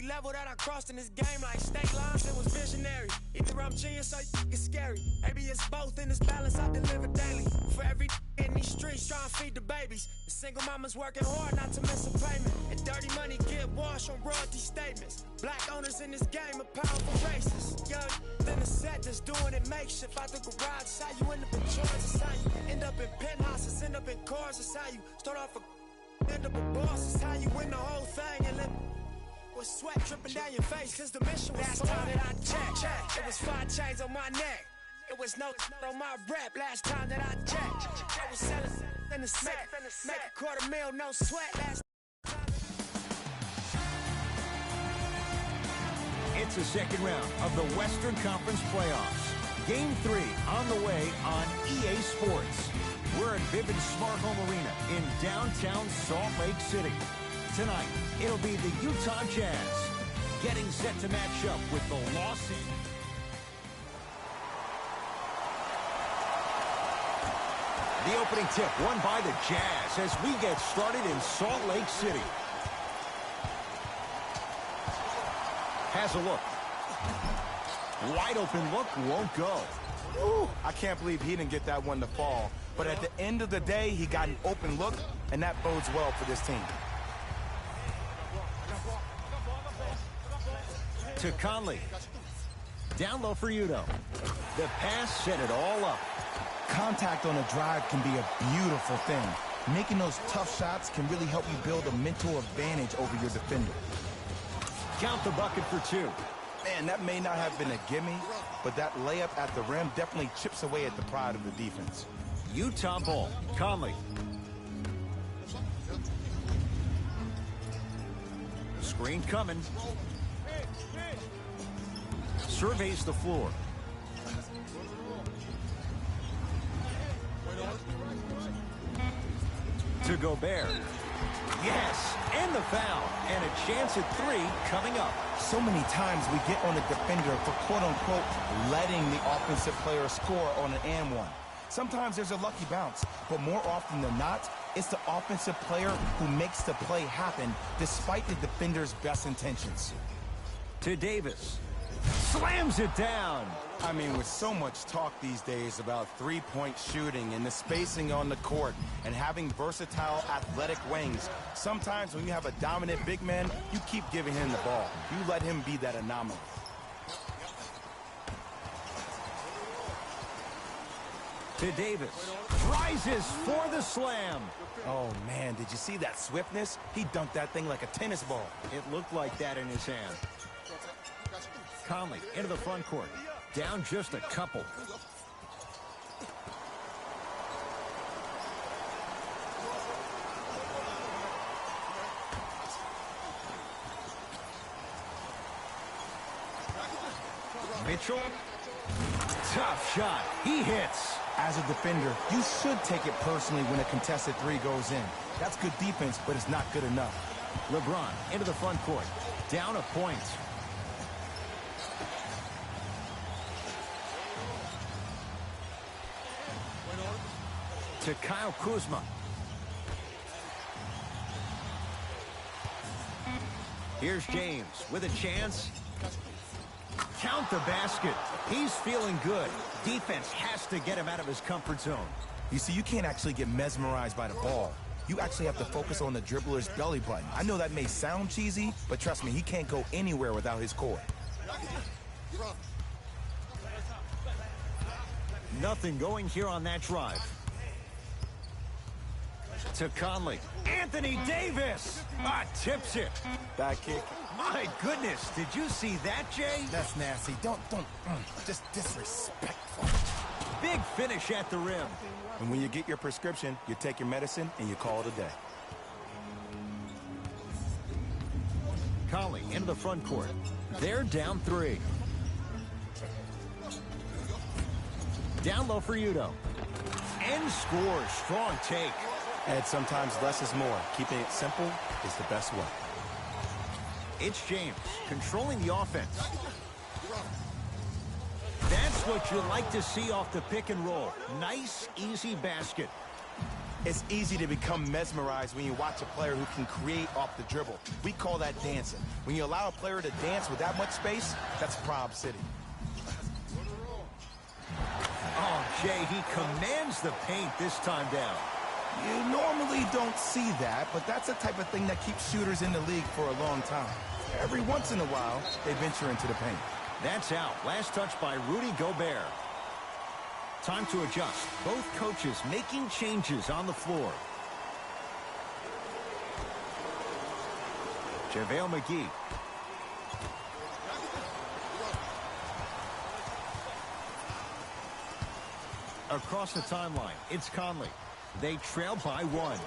Every level that I crossed in this game, like state lines, it was visionary. Either I'm genius or it's scary. Maybe it's both in this balance I deliver daily. For every in these streets trying to feed the babies. The single mama's working hard not to miss a payment. And dirty money get washed on royalty statements. Black owners in this game are powerful racists. Young, then the set that's doing it makeshift out the garage. It's how you end up in charge. It's how you end up in penthouses, end up in cars. It's how you start off a end up a boss. It's how you win the whole thing and live with sweat dripping down your face. Cause the mission was last time that I checked. It was 5 chains on my neck. It was no on my rep last time that I checked. I was selling in the set, make a $250,000, no sweat last. It's the second round of the Western Conference Playoffs. Game 3 on the way on EA Sports. We're at Vivint Smart Home Arena in downtown Salt Lake City. Tonight, it'll be the Utah Jazz getting set to match up with the Los Angeles. The opening tip won by the Jazz as we get started in Salt Lake City. Has a look. Wide open look, won't go. Ooh, I can't believe he didn't get that one to fall. But at the end of the day, he got an open look, and that bodes well for this team. To Conley. Down low for Udo. The pass set it all up. Contact on a drive can be a beautiful thing. Making those tough shots can really help you build a mental advantage over your defender. Count the bucket for 2. Man, that may not have been a gimme, but that layup at the rim definitely chips away at the pride of the defense. Utah ball. Conley. Screen coming. Surveys the floor. To Gobert. Yes, and the foul. And a chance at 3 coming up. So many times we get on a defender for quote-unquote letting the offensive player score on an and one. Sometimes there's a lucky bounce, but more often than not, it's the offensive player who makes the play happen despite the defender's best intentions. To Davis. Slams it down. I mean, with so much talk these days about three-point shooting and the spacing on the court and having versatile athletic wings, sometimes when you have a dominant big man, you keep giving him the ball. You let him be that anomaly. To Davis. Rises for the slam. Oh, man, did you see that swiftness? He dunked that thing like a tennis ball. It looked like that in his hand. Conley into the front court. Down just a couple. Mitchell. Tough shot. He hits. As a defender, you should take it personally when a contested 3 goes in. That's good defense, but it's not good enough. LeBron into the front court. Down a point. To Kyle Kuzma. Here's James with a chance. Count the basket. He's feeling good. Defense has to get him out of his comfort zone. You see, you can't actually get mesmerized by the ball. You actually have to focus on the dribbler's belly button. I know that may sound cheesy, but trust me, he can't go anywhere without his core. Nothing going here on that drive. To Conley. Anthony Davis. Tips it. Back kick. My goodness, did you see that, Jay? That's nasty. Just disrespectful. Big finish at the rim. And when you get your prescription, you take your medicine and you call it a day. Conley into the front court. They're down 3. Down low for Udo. And scores. Strong take. And sometimes less is more. Keeping it simple is the best way. It's James controlling the offense. That's what you like to see off the pick and roll. Nice, easy basket. It's easy to become mesmerized when you watch a player who can create off the dribble. We call that dancing. When you allow a player to dance with that much space, that's Prob City. Oh, Jay, he commands the paint this time down. You normally don't see that, but that's the type of thing that keeps shooters in the league for a long time. Every once in a while, they venture into the paint. That's out. Last touch by Rudy Gobert. Time to adjust. Both coaches making changes on the floor. JaVale McGee. Across the timeline, it's Conley. They trail by 1.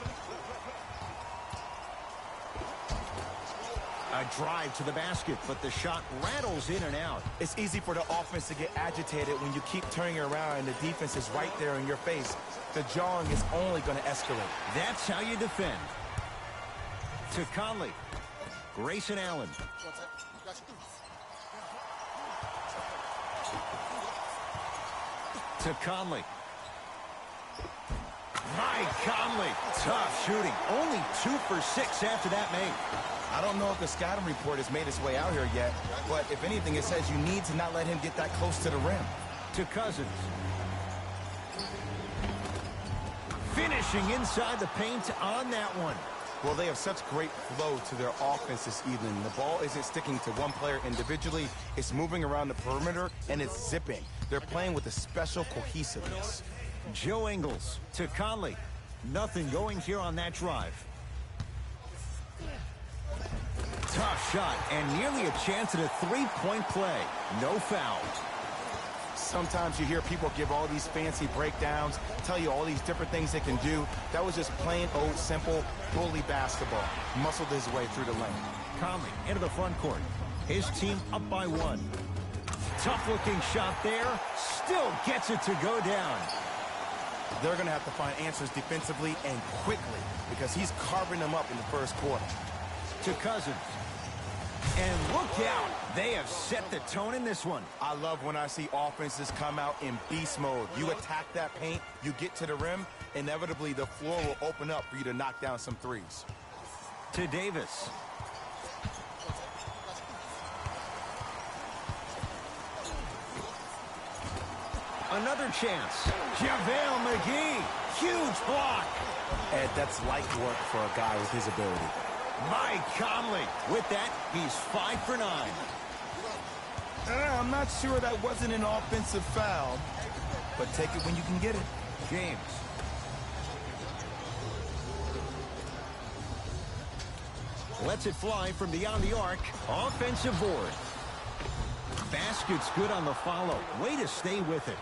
A drive to the basket, but the shot rattles in and out. It's easy for the offense to get agitated when you keep turning around and the defense is right there in your face. The jawing is only going to escalate. That's how you defend. To Conley. Grayson Allen. To Conley. Mike Conley. Tough shooting. Only 2 for 6 after that make. I don't know if the scouting report has made its way out here yet, but if anything, it says you need to not let him get that close to the rim. To Cousins. Finishing inside the paint on that one. Well, they have such great flow to their offense this evening. The ball isn't sticking to one player individually. It's moving around the perimeter, and it's zipping. They're playing with a special cohesiveness. Joe Ingles to Conley. Nothing going here on that drive. Tough shot and nearly a chance at a three-point play. No foul. Sometimes you hear people give all these fancy breakdowns, tell you all these different things they can do. That was just plain old simple bully basketball. Muscled his way through the lane. Conley into the front court. His team up by 1. Tough-looking shot there. Still gets it to go down. They're going to have to find answers defensively and quickly because he's carving them up in the first quarter. To Cousins. And look out. They have set the tone in this one. I love when I see offenses come out in beast mode. You attack that paint, you get to the rim, inevitably the floor will open up for you to knock down some threes. To Davis. Another chance. JaVale McGee. Huge block. Ed, that's light work for a guy with his ability. Mike Conley. With that, he's 5 for 9. I'm not sure that wasn't an offensive foul, but take it when you can get it. James. Lets it fly from beyond the arc. Offensive board. Basket's good on the follow. Way to stay with it.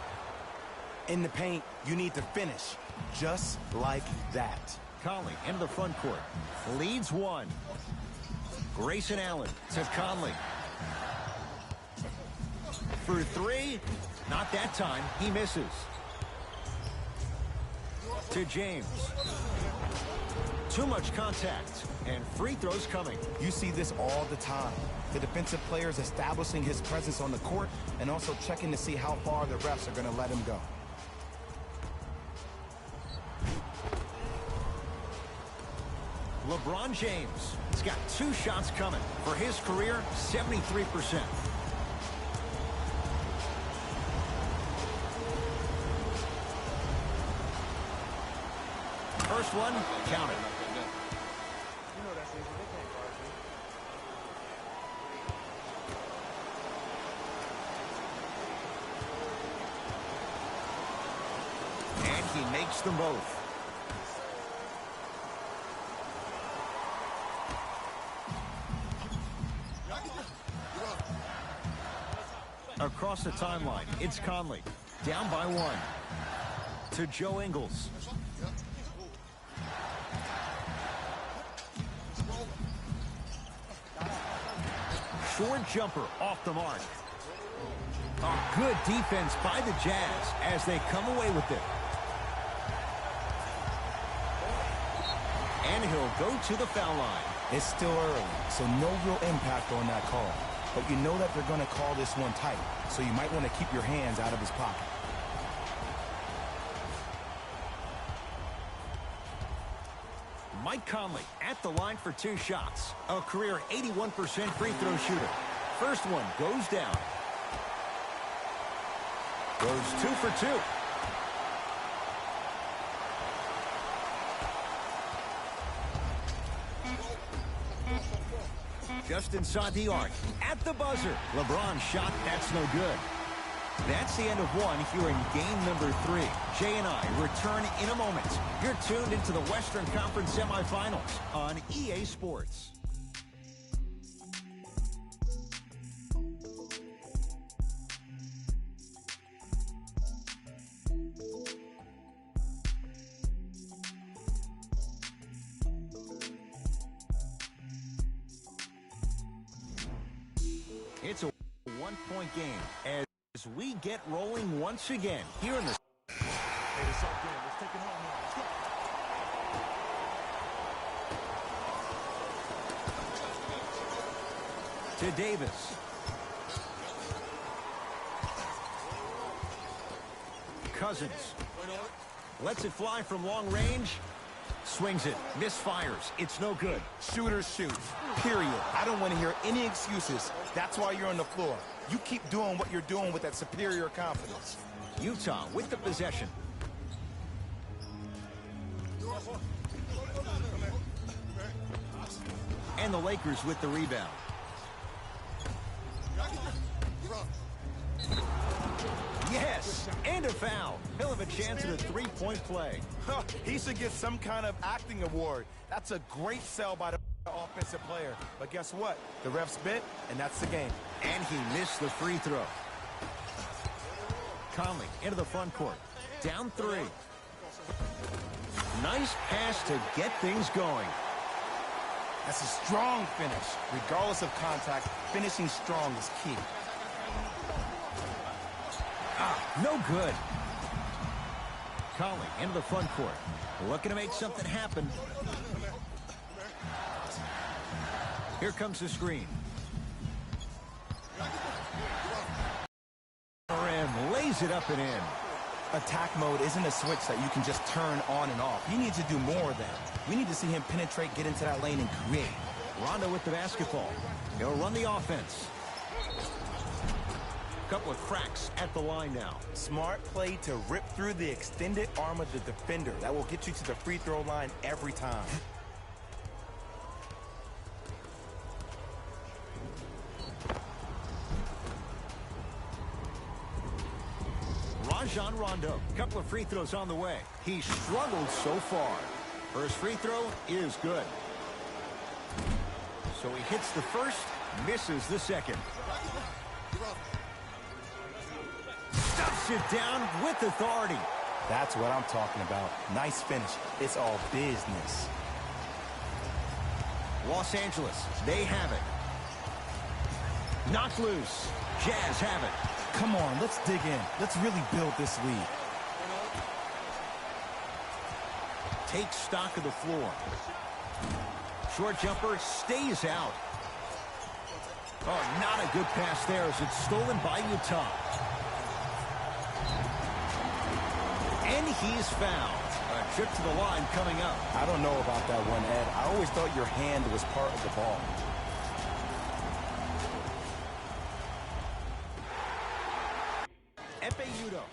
In the paint, you need to finish just like that. Conley into the front court. Leads 1. Grayson Allen to Conley. For 3. Not that time. He misses. To James. Too much contact. And free throws coming. You see this all the time. The defensive players establishing his presence on the court and also checking to see how far the refs are going to let him go. LeBron James has got 2 shots coming. For his career, 73%. First one, counted. And he makes them both. Across the timeline, it's Conley. Down by 1. To Joe Ingles. Short jumper off the mark. A good defense by the Jazz as they come away with it. And he'll go to the foul line. It's still early, so no real impact on that call. But you know that they're going to call this one tight, so you might want to keep your hands out of his pocket. Mike Conley at the line for 2 shots. A career 81% free throw shooter. First one goes down. Goes 2 for 2. Just inside the arc. At the buzzer. LeBron shot. That's no good. That's the end of one here in game number 3. Jay and I return in a moment. You're tuned into the Western Conference semifinals on EA Sports. It's a one-point game as we get rolling once again here in the... Hey, it's all good. Let's take it home now. Let's go. To Davis. Cousins. Lets it fly from long range. Swings it. Misfires. It's no good. Shooters shoot. Period. I don't want to hear any excuses. That's why you're on the floor. You keep doing what you're doing with that superior confidence. Utah with the possession. And the Lakers with the rebound. Yes, and a foul. He'll have a chance at a three-point play. He should get some kind of acting award. That's a great sell by the offensive player. But guess what? The refs bit, and that's the game. And he missed the free throw. Conley into the front court. Down 3. Nice pass to get things going. That's a strong finish. Regardless of contact, finishing strong is key. No good. Conley into the front court. Looking to make something happen. Here comes the screen. And lays it up and in. Attack mode isn't a switch that you can just turn on and off. He needs to do more of that. We need to see him penetrate, get into that lane, and create. Rondo with the basketball. He'll run the offense. Couple of cracks at the line now. Smart play to rip through the extended arm of the defender. That will get you to the free throw line every time. Rajon Rondo. Couple of free throws on the way. He struggled so far. First free throw is good. So he hits the first, misses the second. Stuffs it down with authority. That's what I'm talking about. Nice finish. It's all business. Los Angeles, they have it. Knocked loose. Jazz have it. Come on, let's dig in. Let's really build this lead. Take stock of the floor. Short jumper stays out. Oh, not a good pass there as it's stolen by Utah. And he's fouled. A trip to the line coming up. I don't know about that one, Ed. I always thought your hand was part of the ball.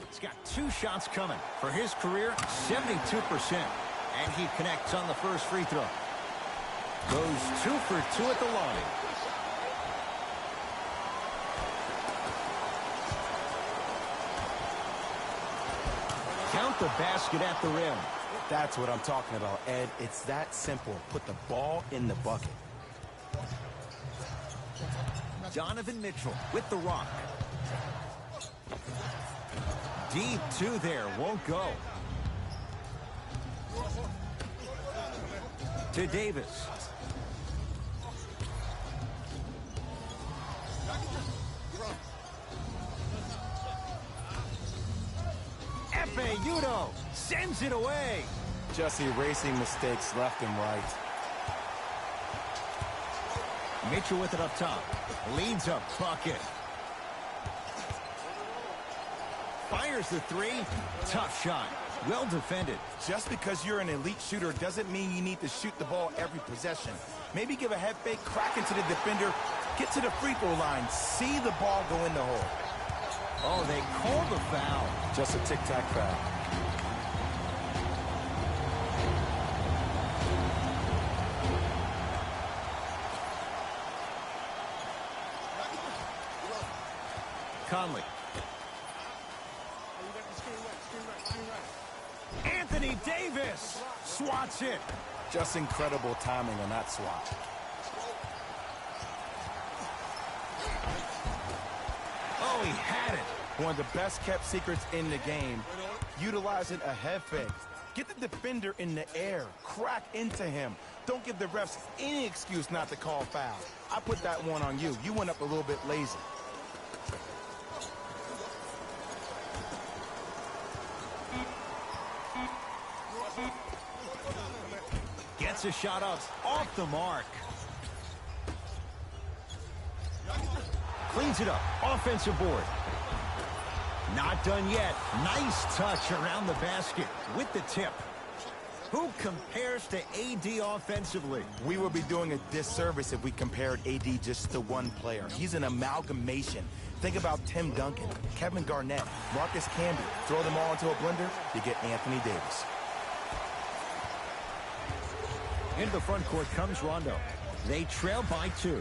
He's got 2 shots coming. For his career, 72%. And he connects on the first free throw. Goes 2 for 2 at the line. Count the basket at the rim. That's what I'm talking about, Ed. It's that simple. Put the ball in the bucket. Donovan Mitchell with the rock. Deep 2 there, won't go. To Davis. Udo sends it away. Just erasing mistakes left and right. Mitchell with it up top. Leads a bucket. Fires the 3. Tough shot. Well defended. Just because you're an elite shooter doesn't mean you need to shoot the ball every possession. Maybe give a head fake, crack into the defender, get to the free throw line, see the ball go in the hole. Oh, they called the foul. Just a tic-tac foul. Conley. Anthony Davis swats it. Just incredible timing on that swat. Oh, he had it. One of the best kept secrets in the game. Utilizing a head fake. Get the defender in the air. Crack into him. Don't give the refs any excuse not to call foul. I put that one on you. You went up a little bit lazy. Gets a shot up off the mark. Cleans it up. Offensive board. Not done yet. Nice touch around the basket with the tip. Who compares to AD offensively? We would be doing a disservice if we compared AD just to one player. He's an amalgamation. Think about Tim Duncan, Kevin Garnett, Marcus Camby. Throw them all into a blender, you get Anthony Davis. Into the front court comes Rondo. They trail by 2.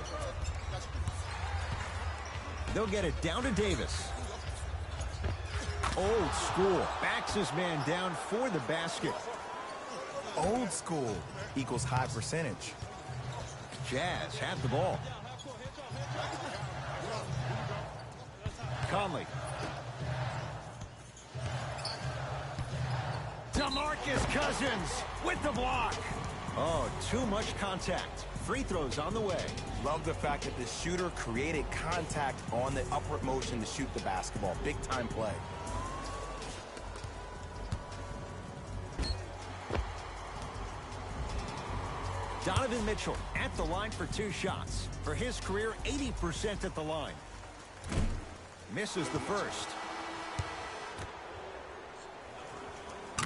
They'll get it down to Davis. Old school. Backs his man down for the basket. Old school equals high percentage. Jazz have the ball. Conley. DeMarcus Cousins with the block. Oh, too much contact. Free throws on the way. Love the fact that the shooter created contact on the upward motion to shoot the basketball. Big time play. Donovan Mitchell at the line for 2 shots. For his career, 80% at the line. Misses the first.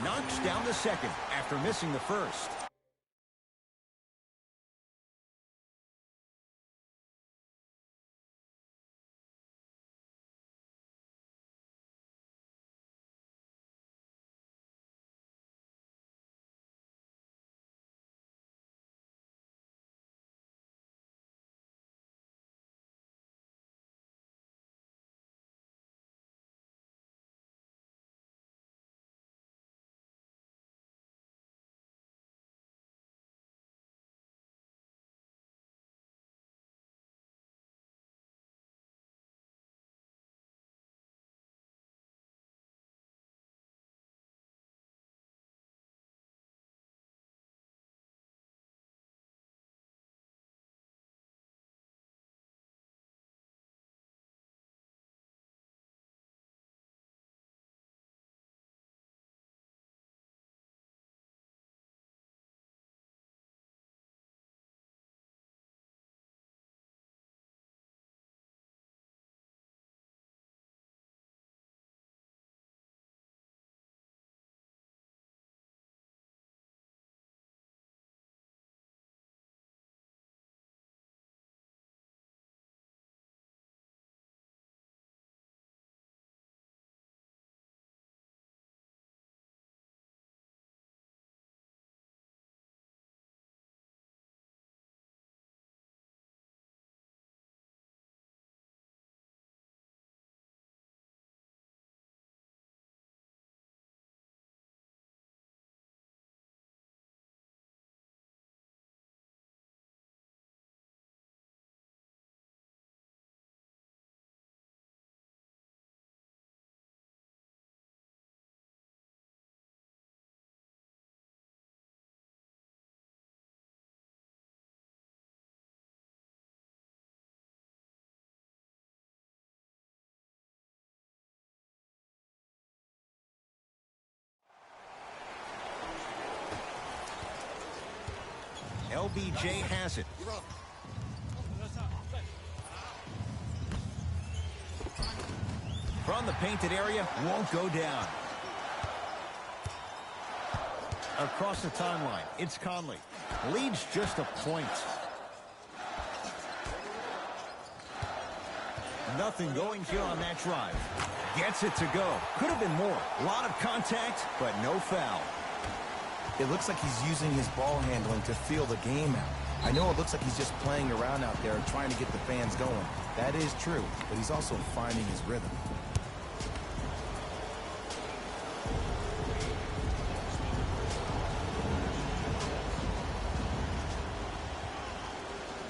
Knocks down the second after missing the first. LBJ has it. From the painted area, won't go down. Across the timeline, it's Conley. Leads just a point. Nothing going here on that drive. Gets it to go. Could have been more. A lot of contact, but no foul. It looks like he's using his ball handling to feel the game out. I know it looks like he's just playing around out there trying to get the fans going. That is true, but he's also finding his rhythm.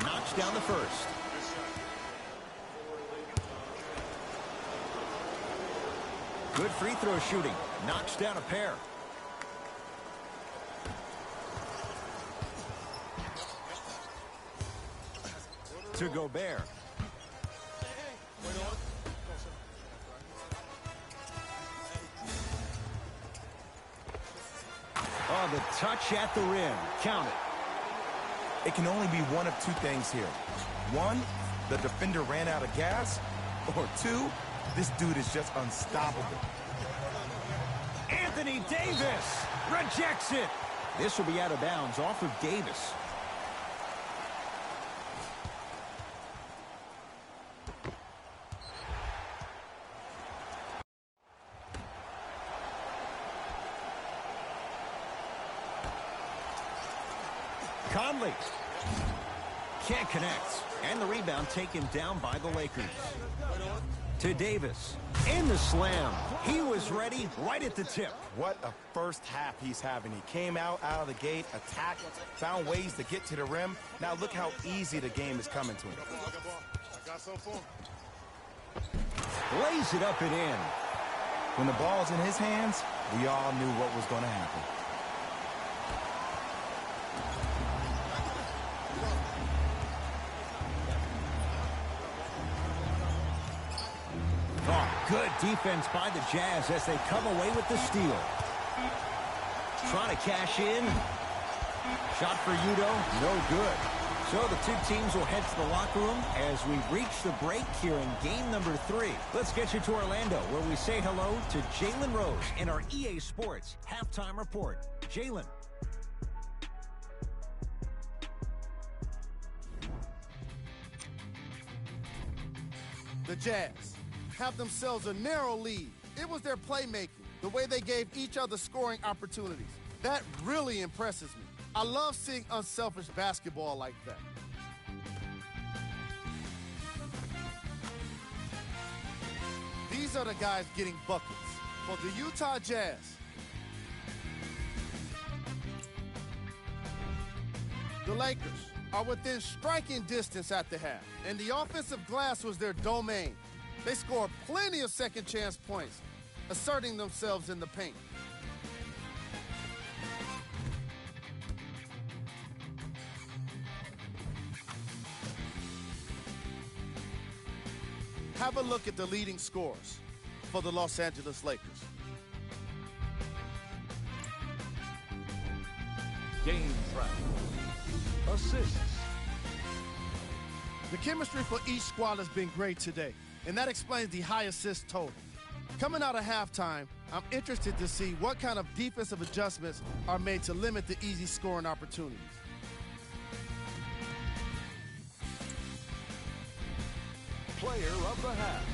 Knocks down the first. Good free throw shooting. Knocks down a pair. To Gobert. Oh, the touch at the rim. Count it. It can only be one of two things here. One, the defender ran out of gas. Or two, this dude is just unstoppable. Anthony Davis rejects it. This will be out of bounds off of Davis. Conley can't connect, and the rebound taken down by the Lakers. To Davis, in the slam. He was ready right at the tip. What a first half he's having. He came out of the gate, attacked, found ways to get to the rim. Now look how easy the game is coming to him. Lays it up and in. When the ball's in his hands, we all knew what was going to happen. Good defense by the Jazz as they come away with the steal. Trying to cash in. Shot for Udo, no good. So the two teams will head to the locker room as we reach the break here in game number 3. Let's get you to Orlando, where we say hello to Jalen Rose in our EA Sports Halftime Report. Jalen. The Jazz have themselves a narrow lead. It was their playmaking, the way they gave each other scoring opportunities. That really impresses me. I love seeing unselfish basketball like that. These are the guys getting buckets for the Utah Jazz. The Lakers are within striking distance at the half, and the offensive glass was their domain. They scored plenty of second-chance points, asserting themselves in the paint. Have a look at the leading scorers for the Los Angeles Lakers. Game travel. Assists. The chemistry for each squad has been great today, and that explains the high assist total. Coming out of halftime, I'm interested to see what kind of defensive adjustments are made to limit the easy scoring opportunities. Player of the half.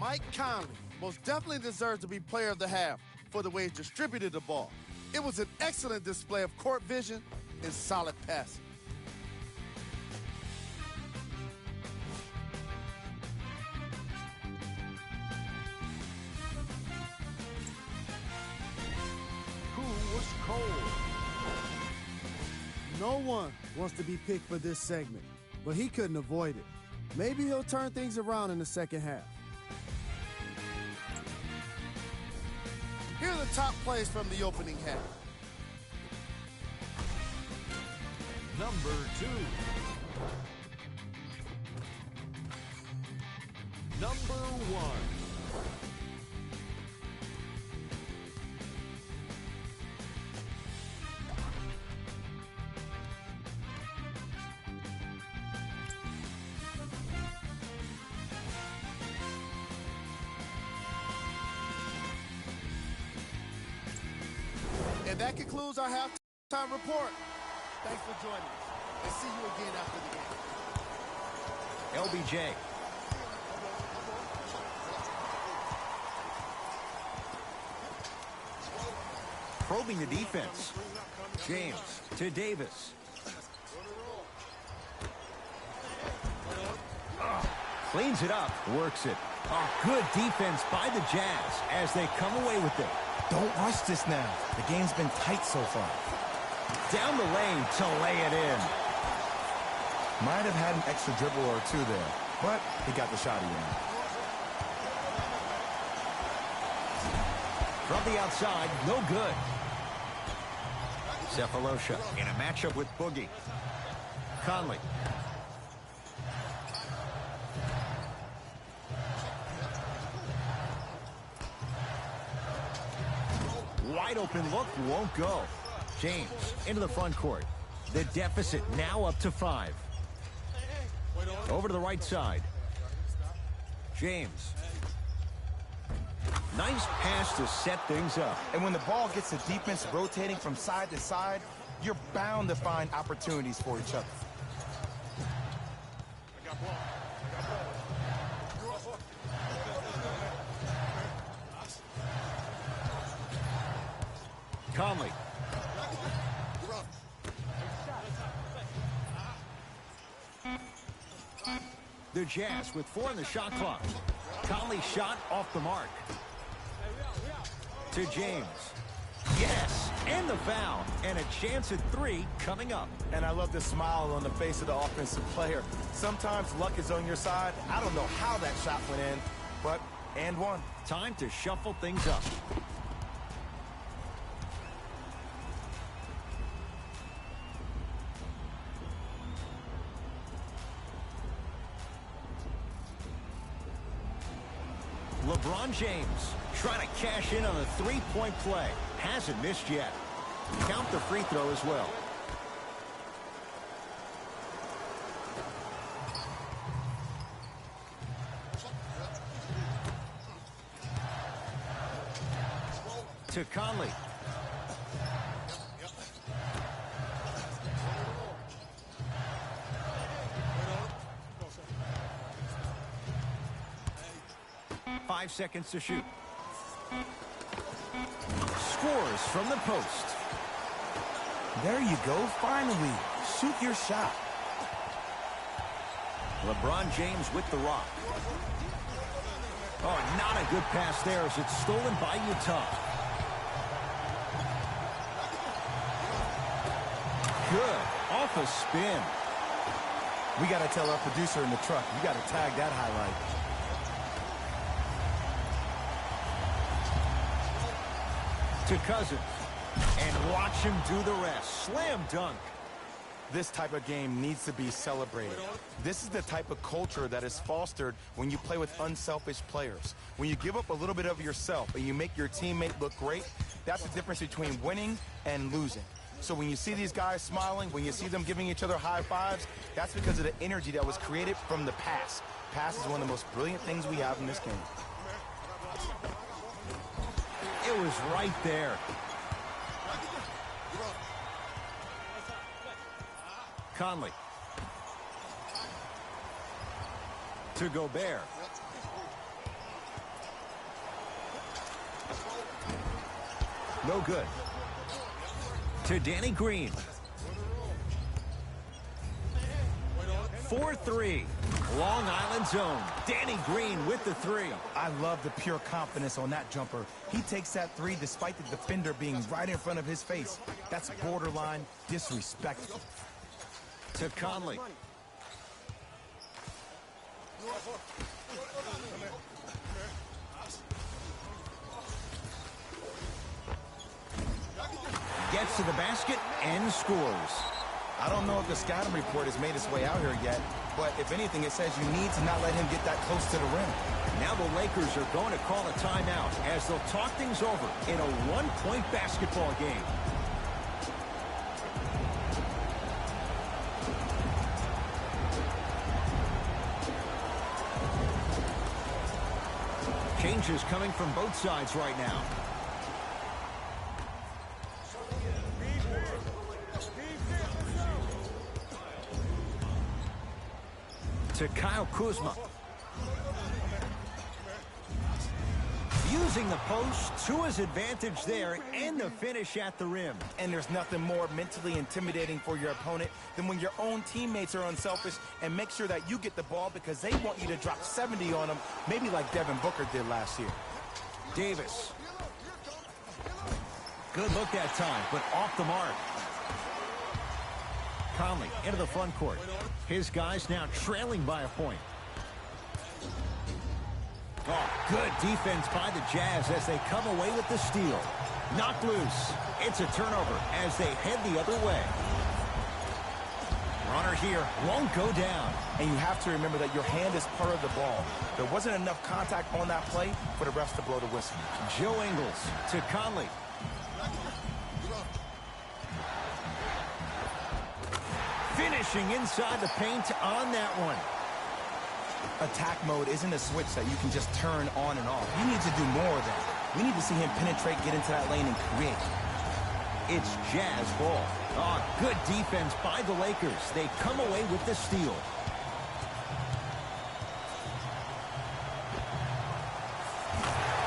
Mike Conley most definitely deserves to be player of the half for the way he distributed the ball. It was an excellent display of court vision and solid passing. Who was cold? No one wants to be picked for this segment, but he couldn't avoid it. Maybe he'll turn things around in the second half. Here are the top plays from the opening half. Number 2. Number 1. And that concludes our halftime report. Thanks for joining us, and see you again after the game. LBJ. Probing the defense. James to Davis. Cleans it up, works it. Oh, good defense by the Jazz as they come away with it. Don't rush this now. The game's been tight so far. Down the lane to lay it in. Might have had an extra dribble or two there, but he got the shot in. From the outside, no good. Cephalosha in a matchup with Boogie. Conley. Wide open look, won't go. James into the front court. The deficit now up to 5. Over to the right side. James. Nice pass to set things up. And when the ball gets the defense rotating from side to side, you're bound to find opportunities for each other. Conley. The Jazz with 4 on the shot clock. Conley shot off the mark. To James. Yes, and the foul. And a chance at 3 coming up. And I love the smile on the face of the offensive player. Sometimes luck is on your side. I don't know how that shot went in, but and one. Time to shuffle things up. LeBron James trying to cash in on a 3-point play. Hasn't missed yet. Count the free throw as well. To Conley. Five seconds to shoot. Scores from the post. There you go. Finally, shoot your shot. LeBron James with the rock. Oh, not a good pass there as it's stolen by Utah. Good. Off a spin. We got to tell our producer in the truck, you got to tag that highlight. To Cousins. And watch him do the rest. Slam dunk. This type of game needs to be celebrated. This is the type of culture that is fostered when you play with unselfish players. When you give up a little bit of yourself and you make your teammate look great, that's the difference between winning and losing. So when you see these guys smiling, when you see them giving each other high fives, that's because of the energy that was created from the pass. Pass is one of the most brilliant things we have in this game. It was right there. Conley. To Gobert. No good. To Danny Green. 4-3. Long Island zone. Danny Green with the 3. I love the pure confidence on that jumper. He takes that 3 despite the defender being right in front of his face. That's borderline disrespectful. To Conley. Gets to the basket and scores. I don't know if the scouting report has made its way out here yet, but if anything, it says you need to not let him get that close to the rim. Now the Lakers are going to call a timeout as they'll talk things over in a one-point basketball game. Changes coming from both sides right now. to Kyle Kuzma. Using the post to his advantage there, and the finish at the rim. And there's nothing more mentally intimidating for your opponent than when your own teammates are unselfish and make sure that you get the ball because they want you to drop 70 on them, maybe like Devin Booker did last year. Davis. Good look that time, but off the mark. Conley into the front court. His guys now trailing by a point. Oh, good defense by the Jazz as they come away with the steal. Knocked loose. It's a turnover as they head the other way. Runner here won't go down. And you have to remember that your hand is part of the ball. There wasn't enough contact on that play for the refs to blow the whistle. Joe Ingles to Conley. Finishing inside the paint on that one. Attack mode isn't a switch that you can just turn on and off. You need to do more of that. We need to see him penetrate, get into that lane, and create. It's Jazz ball. Oh, good defense by the Lakers. They come away with the steal.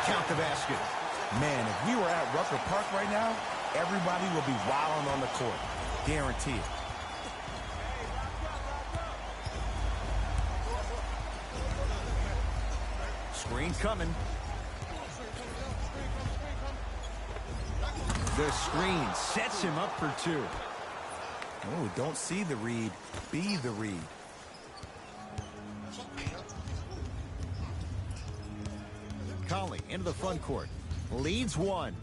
Count the basket. Man, if we were at Rucker Park right now, everybody will be wilding on the court. Guarantee it. Screen coming. The screen sets him up for two. Oh, don't see the read. Be the read. Conley into the front court. Leads one.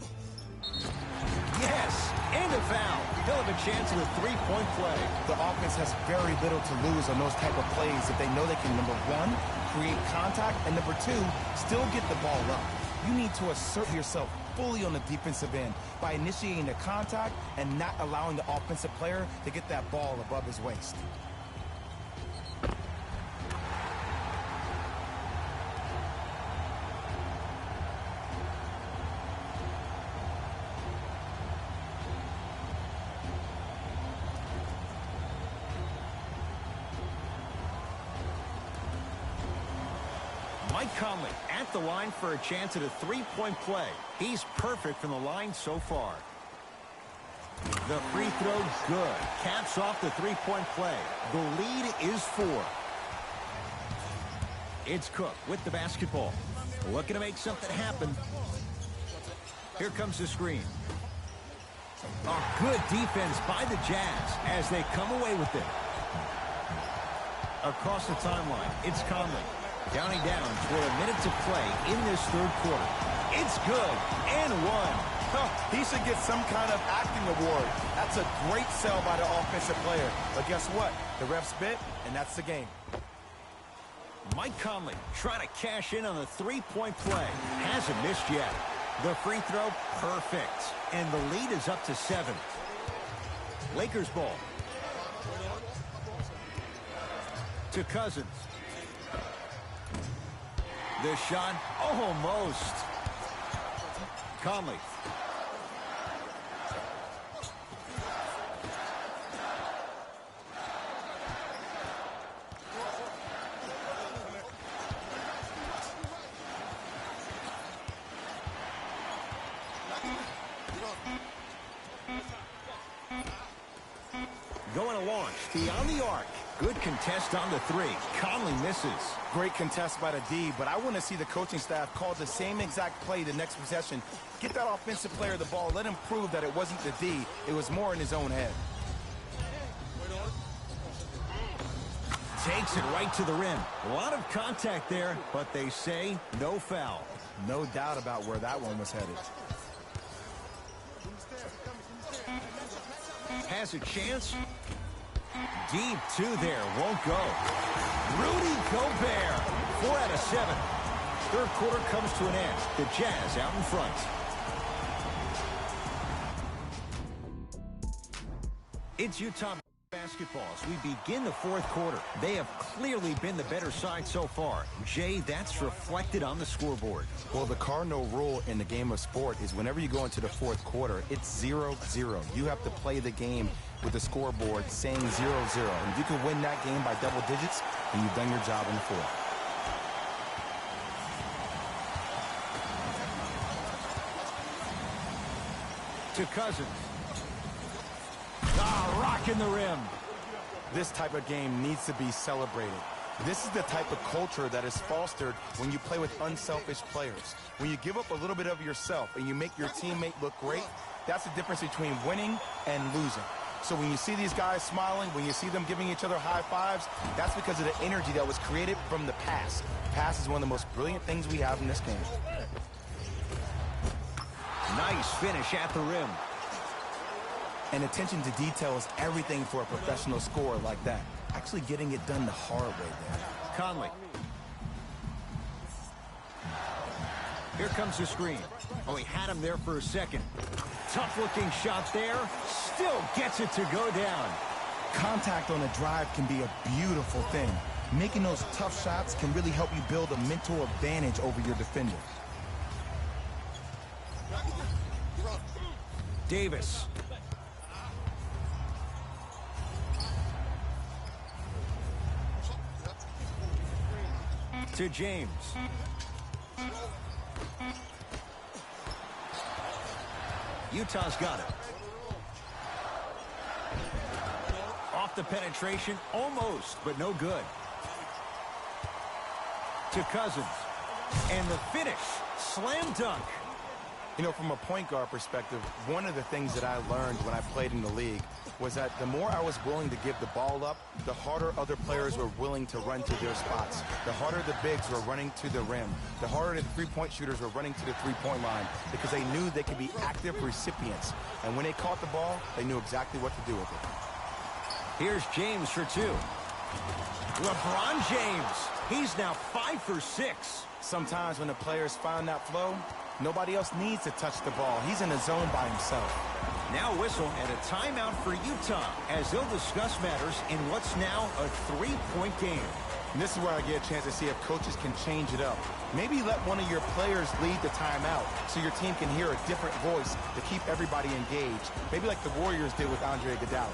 Yes, and a foul. He'll have a chance at a three-point play. The offense has very little to lose on those type of plays if they know they can, number one, create contact, and number two, still get the ball up. You need to assert yourself fully on the defensive end by initiating the contact and not allowing the offensive player to get that ball above his waist. Mike Conley at the line for a chance at a three-point play. He's perfect from the line so far. The free throw, good. Caps off the three-point play. The lead is 4. It's Cook with the basketball. Looking to make something happen. Here comes the screen. A good defense by the Jazz as they come away with it. Across the timeline, it's Conley. Counting down for a minute to play in this third quarter. It's good, and one. He should get some kind of acting award. That's a great sell by the offensive player. But guess what? The ref spit, and that's the game. Mike Conley trying to cash in on the three-point play. Hasn't missed yet. The free throw, perfect. And the lead is up to 7. Lakers ball. To Cousins. The shot, almost. Conley. Going to launch beyond the arc. Good contest on the 3. Conley misses. Great contest by the D, but I want to see the coaching staff call the same exact play the next possession. Get that offensive player the ball. Let him prove that it wasn't the D. It was more in his own head. Takes it right to the rim. A lot of contact there, but they say no foul. No doubt about where that one was headed. Has a chance. Deep 2 there, won't go. Rudy Gobert, 4 out of 7. Third quarter comes to an end. The Jazz out in front. It's Utah basketball as we begin the fourth quarter. They have clearly been the better side so far. Jay, that's reflected on the scoreboard. Well, the cardinal rule in the game of sport is whenever you go into the fourth quarter, it's 0-0. You have to play the game with the scoreboard saying 0-0. And if you can win that game by double digits, and you've done your job on the floor. To Cousins. Rocking the rim. This type of game needs to be celebrated. This is the type of culture that is fostered when you play with unselfish players. When you give up a little bit of yourself and you make your teammate look great, that's the difference between winning and losing. So when you see these guys smiling, when you see them giving each other high fives, that's because of the energy that was created from the pass. Pass is one of the most brilliant things we have in this game. Nice finish at the rim. And attention to detail is everything for a professional scorer like that. Actually getting it done the hard way there. Conley. Here comes the screen. Oh, he had him there for a second. Tough-looking shot there. Still gets it to go down. Contact on a drive can be a beautiful thing. Making those tough shots can really help you build a mental advantage over your defender. Davis. To James. Utah's got it. Off the penetration, almost, but no good. To Cousins. And the finish. Slam dunk. You know, from a point guard perspective, one of the things that I learned when I played in the league was that the more I was willing to give the ball up, the harder other players were willing to run to their spots. The harder the bigs were running to the rim. The harder the three-point shooters were running to the three-point line because they knew they could be active recipients. And when they caught the ball, they knew exactly what to do with it. Here's James for two. LeBron James. He's now 5 for 6. Sometimes when the players find that flow, nobody else needs to touch the ball. He's in the zone by himself. Now whistle and a timeout for Utah as they'll discuss matters in what's now a 3-point game. And this is where I get a chance to see if coaches can change it up. Maybe let one of your players lead the timeout so your team can hear a different voice to keep everybody engaged. Maybe like the Warriors did with Andre Iguodala.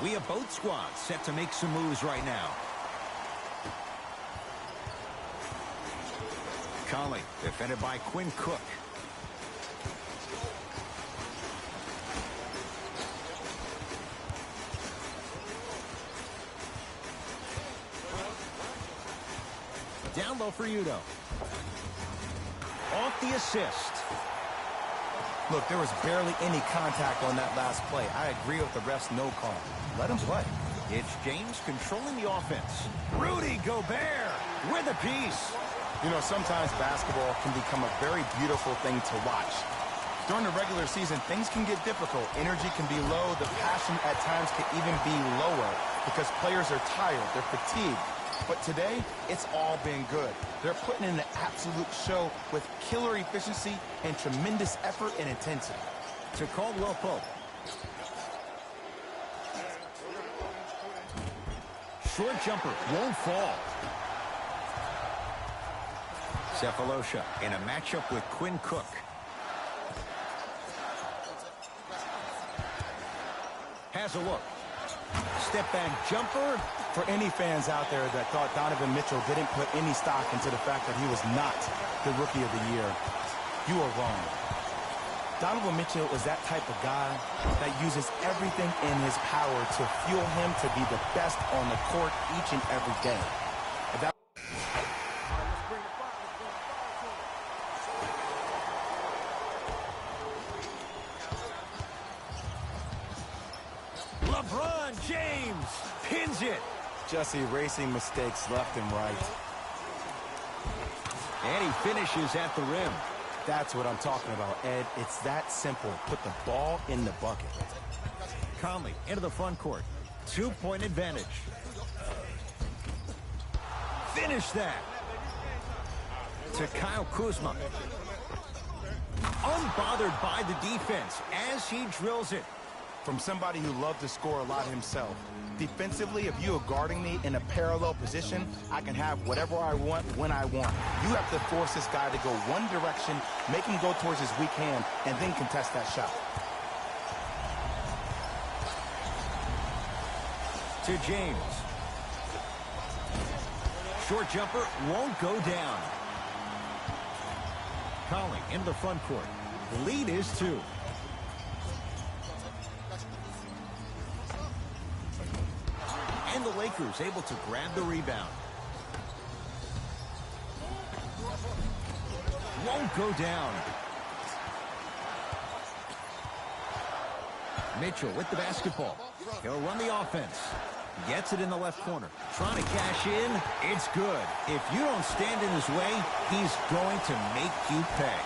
We have both squads set to make some moves right now. Conley, defended by Quinn Cook. Down low for Udo. Off the assist. Look, there was barely any contact on that last play. I agree with the ref's no call. Let him play. It's James controlling the offense. Rudy Gobert with a piece. You know, sometimes basketball can become a very beautiful thing to watch. During the regular season, things can get difficult. Energy can be low. The passion at times can even be lower because players are tired. They're fatigued. But today, it's all been good. They're putting in an absolute show with killer efficiency and tremendous effort and intensity. To Caldwell Pope. Short jumper won't fall. Cephalosha in a matchup with Quinn Cook. Has a look. Step back jumper. For any fans out there that thought Donovan Mitchell didn't put any stock into the fact that he was not the Rookie of the Year, you are wrong. Donovan Mitchell is that type of guy that uses everything in his power to fuel him to be the best on the court each and every day. LeBron James pins it. Just erasing mistakes left and right. And he finishes at the rim. That's what I'm talking about, Ed. It's that simple. Put the ball in the bucket. Conley into the front court. 2-point advantage. Finish that. To Kyle Kuzma. Unbothered by the defense as he drills it. from somebody who loved to score a lot himself. Defensively, if you are guarding me in a parallel position, I can have whatever I want when I want. You have to force this guy to go one direction, make him go towards his weak hand, and then contest that shot. To James. Short jumper won't go down. Conley into the front court. The lead is 2. And the Lakers able to grab the rebound. Won't go down. Mitchell with the basketball. He'll run the offense. Gets it in the left corner. Trying to cash in. It's good. If you don't stand in his way, he's going to make you pay.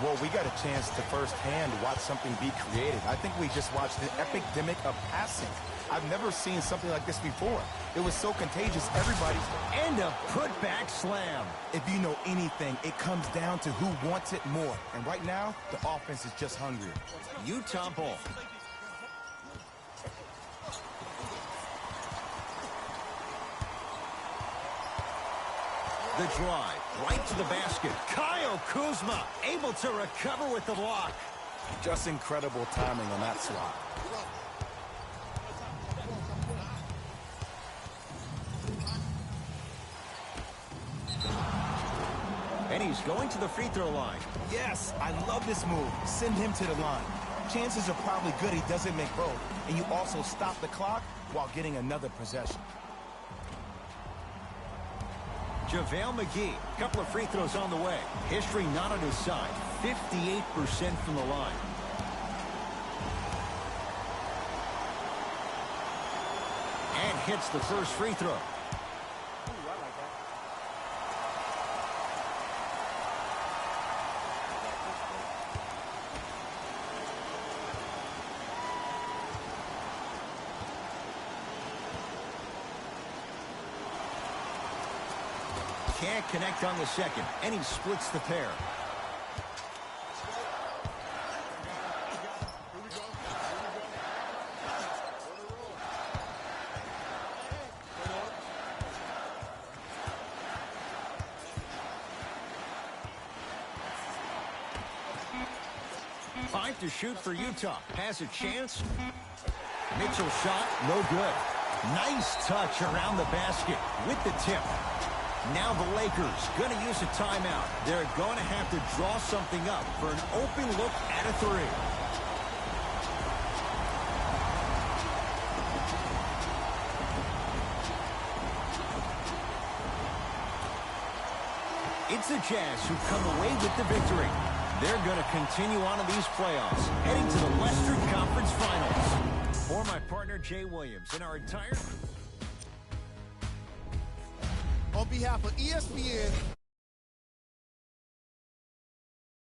Well, we got a chance to firsthand watch something be created. I think we just watched an epidemic of passing. I've never seen something like this before. It was so contagious. Everybody... And a putback slam. If you know anything, it comes down to who wants it more. And right now, the offense is just hungrier. Utah ball. The drive, right to the basket. Kyle Kuzma able to recover with the block. Just incredible timing on that swat. And he's going to the free throw line. Yes, I love this move. Send him to the line. Chances are probably good he doesn't make both. And you also stop the clock while getting another possession. JaVale McGee, a couple of free throws on the way. History not on his side. 58% from the line. And hits the first free throw. Can't connect on the second, and he splits the pair. Five to shoot for Utah. Has a chance. Mitchell shot, no good. Nice touch around the basket with the tip. Now the Lakers going to use a timeout. They're going to have to draw something up for an open look at a three. It's the Jazz who come away with the victory. They're going to continue on in these playoffs, heading to the Western Conference Finals. For my partner, Jay Williams, and our entire... On behalf of ESPN